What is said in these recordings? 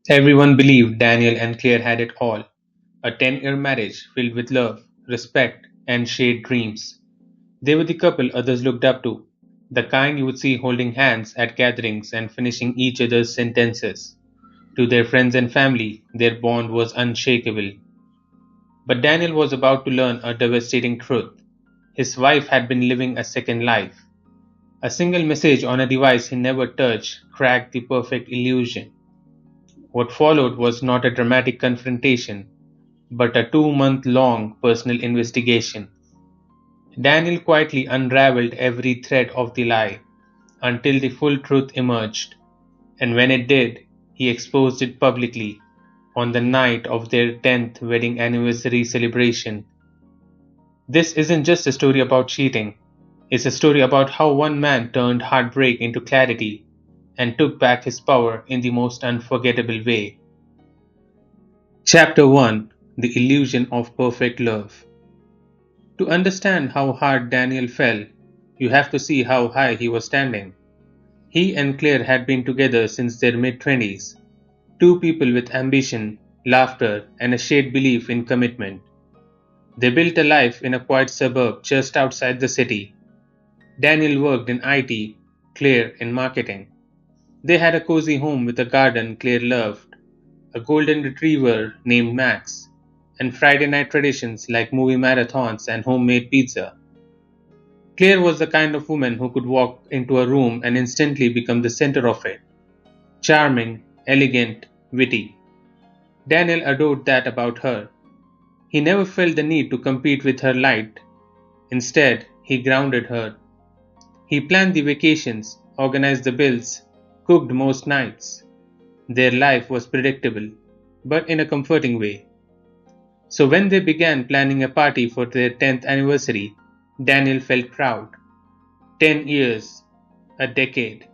Everyone believed Daniel and Claire had it all, a 10-year marriage filled with love, respect, and shared dreams. They were the couple others looked up to, the kind you would see holding hands at gatherings and finishing each other's sentences. To their friends and family, their bond was unshakable. But Daniel was about to learn a devastating truth. His wife had been living a second life. A single message on a device he never touched cracked the perfect illusion. What followed was not a dramatic confrontation, but a 2 month long personal investigation. Daniel quietly unraveled every thread of the lie until the full truth emerged, and when it did, he exposed it publicly on the night of their 10th wedding anniversary celebration. This isn't just a story about cheating, it's a story about how one man turned heartbreak into clarity and took back his power in the most unforgettable way. Chapter 1: The Illusion of Perfect Love. To understand how hard Daniel fell, you have to see how high he was standing. He and Claire had been together since their mid 20s, two people with ambition, laughter, and a shared belief in commitment. They built a life in a quiet suburb just outside the city. Daniel worked in IT, Claire in marketing. They had a cozy home with a garden Claire loved, a golden retriever named Max, and Friday night traditions like movie marathons and homemade pizza. Claire was the kind of woman who could walk into a room and instantly become the center of it. Charming, elegant, witty. Daniel adored that about her. He never felt the need to compete with her light. Instead, he grounded her. He planned the vacations, organized the bills, cooked most nights. Their life was predictable, but in a comforting way. So when they began planning a party for their 10th anniversary, Daniel felt proud. 10 years, a decade.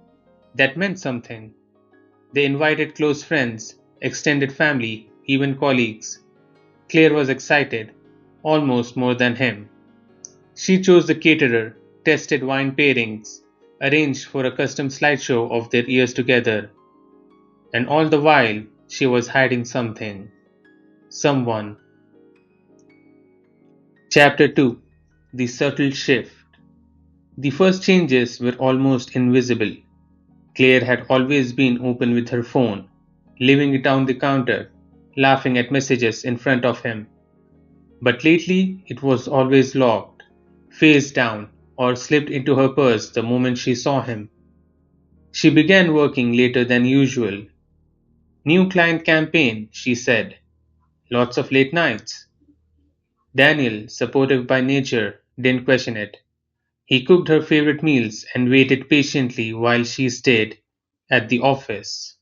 That meant something. They invited close friends, extended family, even colleagues. Claire was excited, almost more than him. She chose the caterer, tested wine pairings, arranged for a custom slideshow of their years together. And all the while, she was hiding something. Someone. Chapter 2: The Subtle Shift. The first changes were almost invisible. Claire had always been open with her phone, leaving it on the counter, laughing at messages in front of him. But lately it was always locked, face down, or slipped into her purse the moment she saw him. She began working later than usual. New client campaign, she said. Lots of late nights. Daniel, supportive by nature, didn't question it. He cooked her favorite meals and waited patiently while she stayed at the office.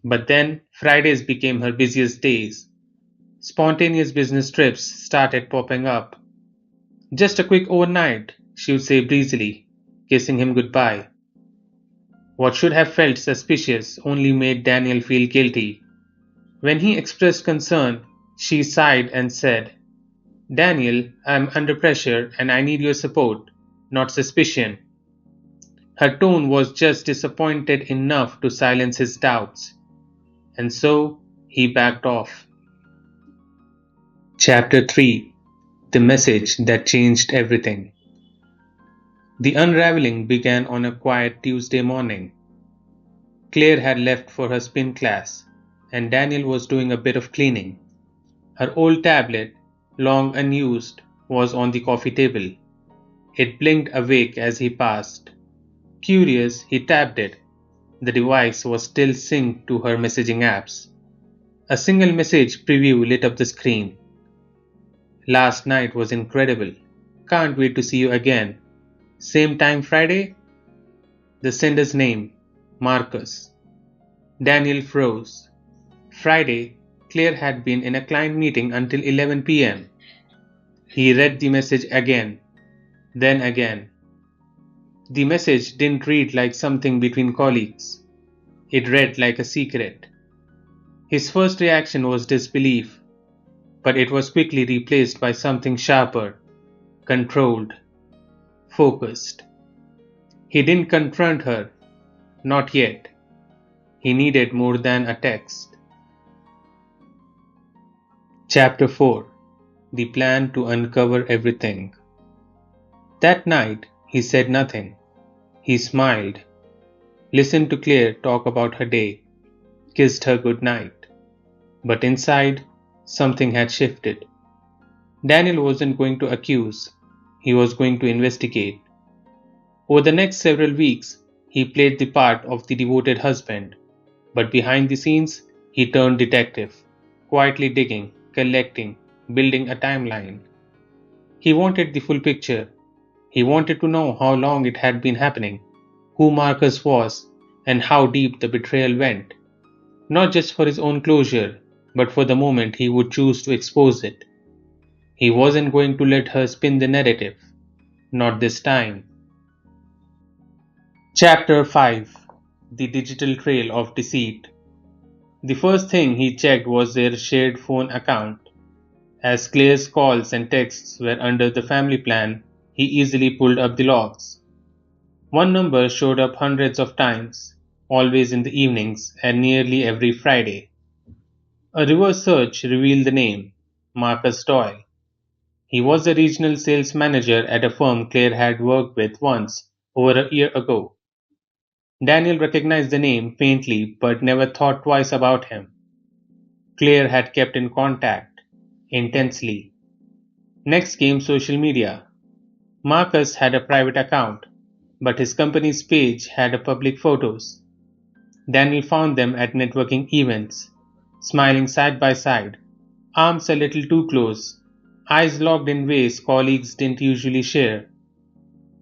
But then Fridays became her busiest days. Spontaneous business trips started popping up. Just a quick overnight, she would say breezily, kissing him goodbye. What should have felt suspicious only made Daniel feel guilty. When he expressed concern, she sighed and said, Daniel, I'm under pressure and I need your support, not suspicion. Her tone was just disappointed enough to silence his doubts, and so he backed off. Chapter 3: The Message That Changed Everything. The unraveling began on a quiet Tuesday morning. Claire had left for her spin class, and Daniel was doing a bit of cleaning. Her old tablet, long unused, was on the coffee table. It blinked awake as he passed. Curious, he tapped it. The device was still synced to her messaging apps. A single message preview lit up the screen. Last night was incredible. Can't wait to see you again. Same time Friday? The sender's name, Marcus. Daniel froze. Friday, Claire had been in a client meeting until 11 p.m. He read the message again, then again. The message didn't read like something between colleagues. It read like a secret. His first reaction was disbelief, but it was quickly replaced by something sharper, controlled, focused. He didn't confront her, not yet. He needed more than a text. Chapter 4. The Plan to Uncover Everything. That night, he said nothing. He smiled, listened to Claire talk about her day, kissed her good night. But inside, something had shifted. Daniel wasn't going to accuse, he was going to investigate. Over the next several weeks, he played the part of the devoted husband, but behind the scenes, he turned detective, quietly digging, collecting, building a timeline. He wanted the full picture. He wanted to know how long it had been happening, who Marcus was, and how deep the betrayal went, not just for his own closure, but for the moment he would choose to expose it. He wasn't going to let her spin the narrative, not this time. Chapter 5. The Digital Trail of Deceit. The first thing he checked was their shared phone account. As Claire's calls and texts were under the family plan, he easily pulled up the logs. One number showed up hundreds of times, always in the evenings and nearly every Friday. A reverse search revealed the name, Marcus Doyle. He was the regional sales manager at a firm Claire had worked with once, over a year ago. Daniel recognized the name faintly but never thought twice about him. Claire had kept in contact, intensely. Next came social media. Marcus had a private account, but his company's page had a public photos. Daniel found them at networking events, smiling side by side, arms a little too close, eyes locked in ways colleagues didn't usually share.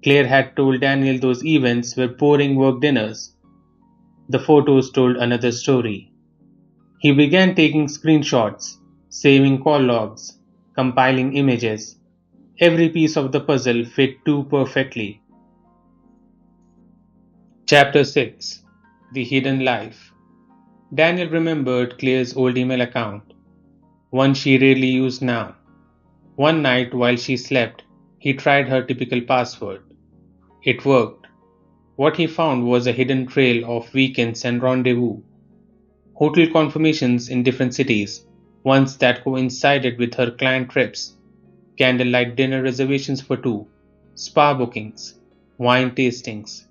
Claire had told Daniel those events were boring work dinners. The photos told another story. He began taking screenshots, saving call logs, compiling images. Every piece of the puzzle fit too perfectly. Chapter 6. The Hidden Life. Daniel remembered Claire's old email account, one she rarely used now. One night while she slept, he tried her typical password. It worked. What he found was a hidden trail of weekends and rendezvous, hotel confirmations in different cities, ones that coincided with her client trips, candlelight dinner reservations for two, spa bookings, wine tastings.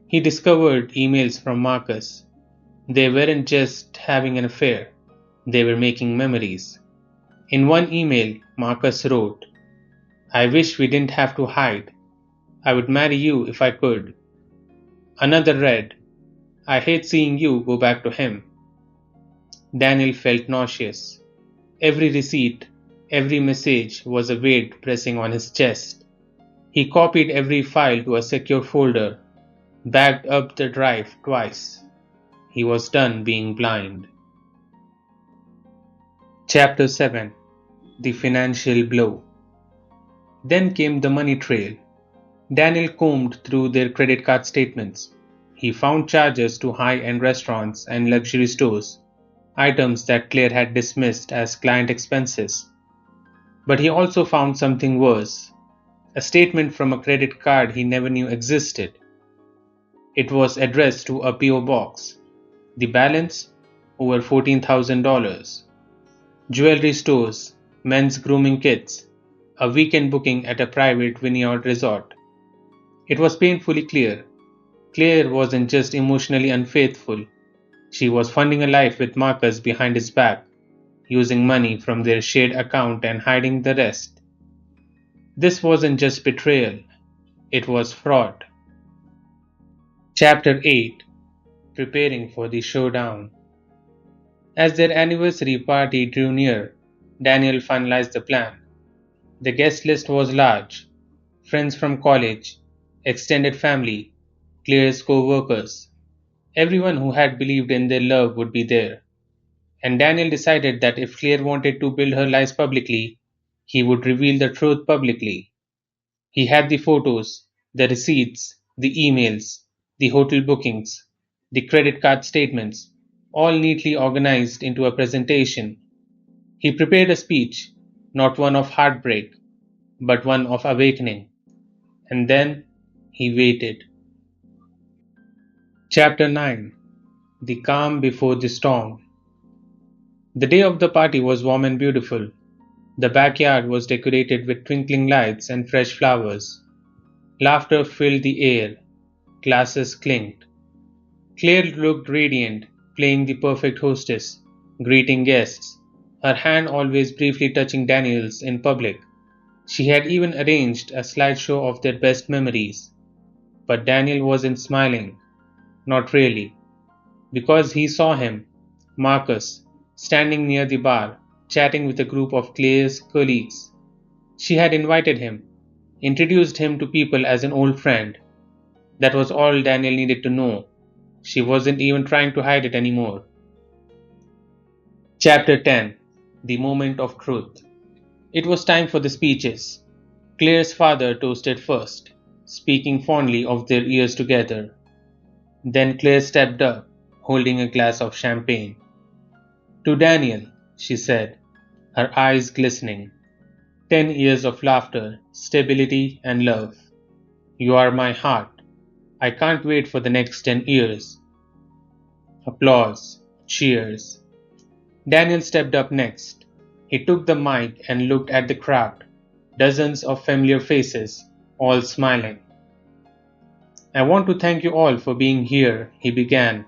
He discovered emails from Marcus. They weren't just having an affair, they were making memories. In one email, Marcus wrote, "I wish we didn't have to hide. I would marry you if I could." Another read, "I hate seeing you go back to him." Daniel felt nauseous. Every receipt, every message was a weight pressing on his chest. He copied every file to a secure folder, backed up the drive twice. He was done being blind. Chapter 7. The Financial Blow. Then came the money trail. Daniel combed through their credit card statements. He found charges to high-end restaurants and luxury stores, items that Claire had dismissed as client expenses. But he also found something worse, a statement from a credit card he never knew existed. It was addressed to a P.O. box. The balance? Over $14,000. Jewelry stores, men's grooming kits, a weekend booking at a private vineyard resort. It was painfully clear. Claire wasn't just emotionally unfaithful, she was funding a life with Marcus behind his back, using money from their shared account and hiding the rest. This wasn't just betrayal, it was fraud. Chapter 8. Preparing for the Showdown. As their anniversary party drew near, Daniel finalized the plan. The guest list was large: friends from college, extended family, Claire's co workers. Everyone who had believed in their love would be there. And Daniel decided that if Claire wanted to build her lies publicly, he would reveal the truth publicly. He had the photos, the receipts, the emails, the hotel bookings, the credit card statements, all neatly organized into a presentation. He prepared a speech, not one of heartbreak, but one of awakening. And then he waited. Chapter 9. The Calm Before the Storm. The day of the party was warm and beautiful. The backyard was decorated with twinkling lights and fresh flowers. Laughter filled the air. Glasses clinked. Claire looked radiant, playing the perfect hostess, greeting guests, her hand always briefly touching Daniel's in public. She had even arranged a slideshow of their best memories. But Daniel wasn't smiling. Not really. Because he saw him, Marcus, standing near the bar, chatting with a group of Claire's colleagues. She had invited him, introduced him to people as an old friend. That was all Daniel needed to know. She wasn't even trying to hide it anymore. Chapter 10. The Moment of Truth. It was time for the speeches. Claire's father toasted first, speaking fondly of their years together. Then Claire stepped up, holding a glass of champagne. To Daniel, she said, her eyes glistening. 10 years of laughter, stability, and love. You are my heart. I can't wait for the next 10 years. Applause. Cheers. Daniel stepped up next. He took the mic and looked at the crowd. Dozens of familiar faces, all smiling. I want to thank you all for being here, he began.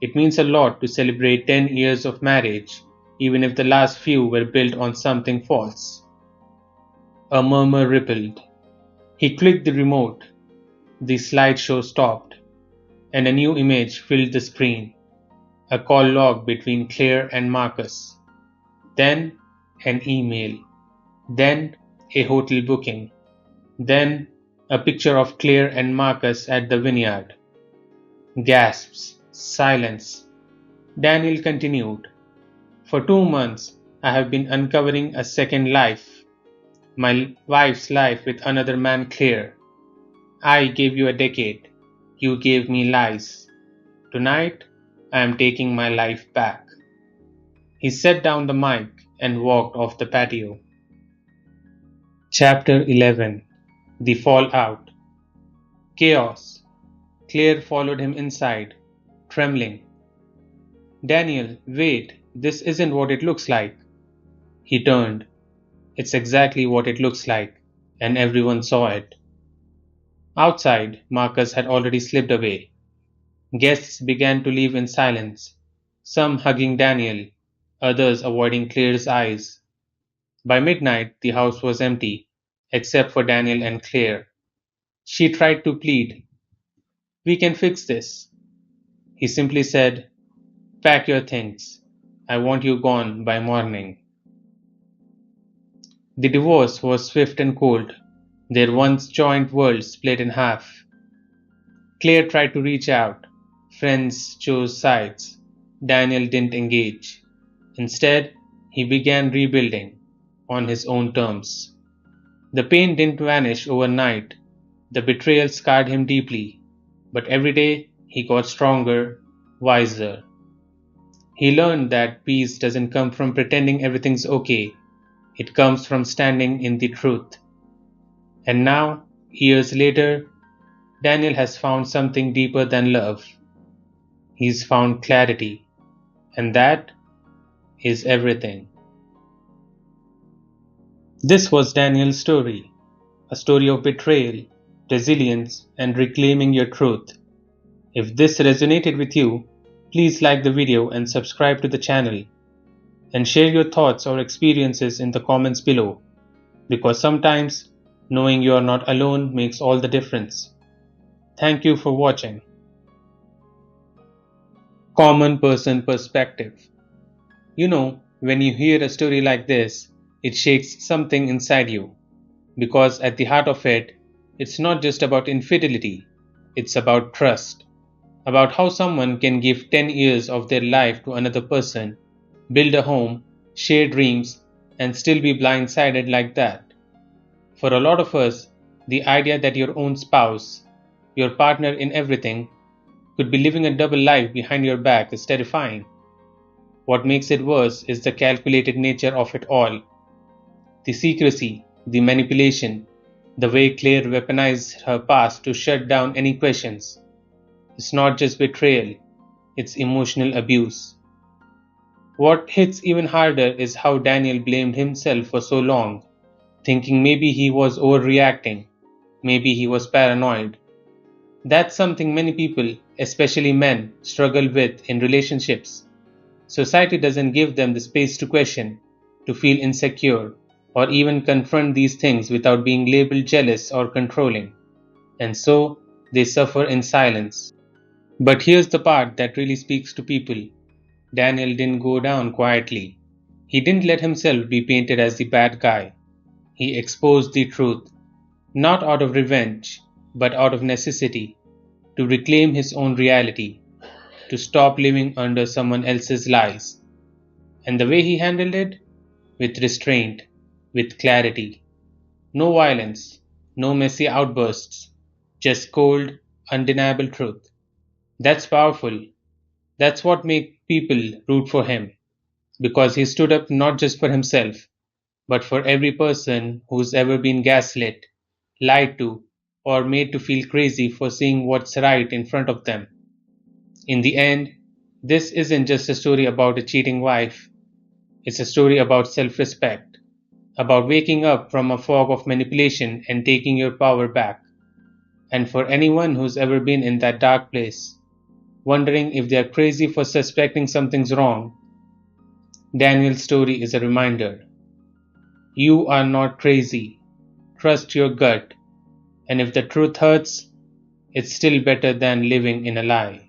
It means a lot to celebrate 10 years of marriage, even if the last few were built on something false. A murmur rippled. He clicked the remote. The slideshow stopped, and a new image filled the screen. A call log between Claire and Marcus. Then an email. Then a hotel booking. Then a picture of Claire and Marcus at the vineyard. Gasps. Silence. Daniel continued. For 2 months, I have been uncovering a second life. My wife's life with another man, Claire. I gave you a decade. You gave me lies. Tonight, I am taking my life back. He set down the mic and walked off the patio. Chapter 11. The Fallout. Chaos. Claire followed him inside, trembling. Daniel, wait, this isn't what it looks like. He turned. It's exactly what it looks like, and everyone saw it. Outside, Marcus had already slipped away. Guests began to leave in silence, some hugging Daniel, others avoiding Claire's eyes. By midnight, the house was empty, except for Daniel and Claire. She tried to plead. We can fix this. He simply said, pack your things. I want you gone by morning. The divorce was swift and cold, their once joined world split in half. Claire tried to reach out. Friends chose sides. Daniel didn't engage. Instead, he began rebuilding on his own terms. The pain didn't vanish overnight. The betrayal scarred him deeply. But every day, he got stronger, wiser. He learned that peace doesn't come from pretending everything's okay. It comes from standing in the truth. And now, years later, Daniel has found something deeper than love. He's found clarity. And that is everything. This was Daniel's story. A story of betrayal, resilience, and reclaiming your truth. If this resonated with you, please like the video and subscribe to the channel. And share your thoughts or experiences in the comments below. Because sometimes, knowing you are not alone makes all the difference. Thank you for watching. Common person perspective. You know, when you hear a story like this, it shakes something inside you. Because at the heart of it, it's not just about infidelity, it's about trust. About how someone can give 10 years of their life to another person, build a home, share dreams, and still be blindsided like that. For a lot of us, the idea that your own spouse, your partner in everything, could be living a double life behind your back is terrifying. What makes it worse is the calculated nature of it all. The secrecy, the manipulation, the way Claire weaponized her past to shut down any questions. It's not just betrayal, it's emotional abuse. What hits even harder is how Daniel blamed himself for so long, thinking maybe he was overreacting, maybe he was paranoid. That's something many people, especially men, struggle with in relationships. Society doesn't give them the space to question, to feel insecure, or even confront these things without being labeled jealous or controlling. And so, they suffer in silence. But here's the part that really speaks to people. Daniel didn't go down quietly. He didn't let himself be painted as the bad guy. He exposed the truth, not out of revenge, but out of necessity, to reclaim his own reality, to stop living under someone else's lies. And the way he handled it? With restraint, with clarity. No violence, no messy outbursts, just cold, undeniable truth. That's powerful. That's what makes people root for him, because he stood up not just for himself, but for every person who's ever been gaslit, lied to, or made to feel crazy for seeing what's right in front of them. In the end, this isn't just a story about a cheating wife, it's a story about self respect, about waking up from a fog of manipulation and taking your power back. And for anyone who's ever been in that dark place, wondering if they're crazy for suspecting something's wrong, Daniel's story is a reminder. You are not crazy. Trust your gut. And if the truth hurts, it's still better than living in a lie.